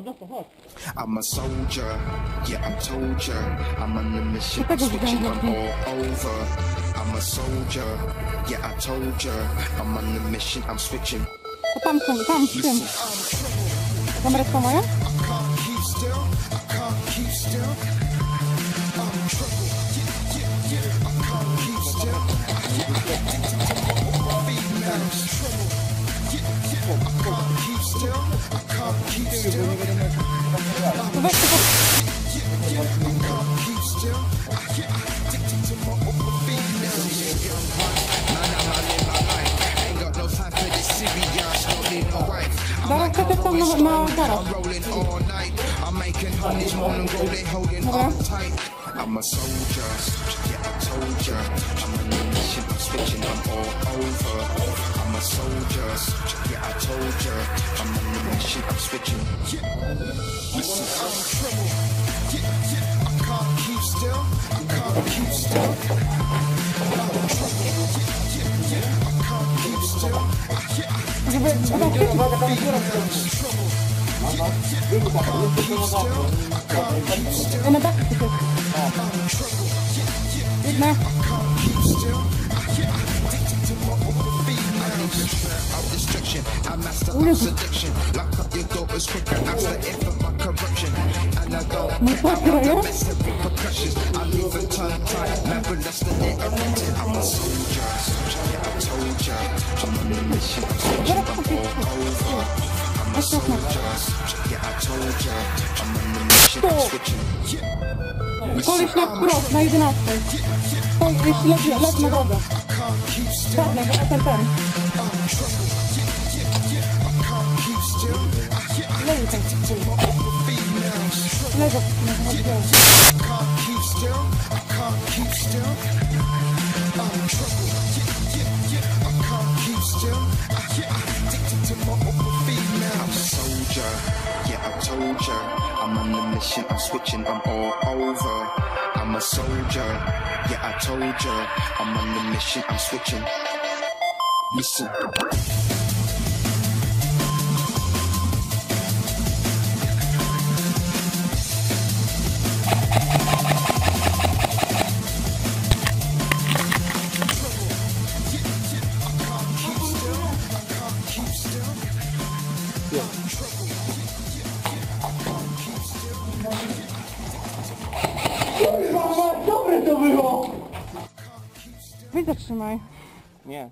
chodź. I'm a soldier, yeah, I told ya. I'm on the mission, I'm switching, I'm all over. I'm a soldier, yeah, I told ya. I'm on the mission, I'm switching. Tam w tym. Kamerka moja? Zaraz chcę tam na garaż. Dobra. I'm a soldier, yeah, I told ya. I'm on the mission, I'm switching, I'm all over. I'm a soldier, yeah, I told ya. I'm on the mission, I'm switching. Listen, I'm in trouble, yeah, I can't keep still, I can't keep still. I'm in trouble, yeah, I can't keep still. Na dach tylko. Jedna. Mój pokroju? Koleś na wprost, na 11. Jeśli leci na drogę. Czarny, ten. Leży ten. Leży. I'm a soldier, yeah, I told ya. I'm on the mission, I'm switching, I'm all over. I'm a soldier, yeah, I told ya. I'm on the mission, I'm switching. Listen. Weź zatrzymaj. Nie.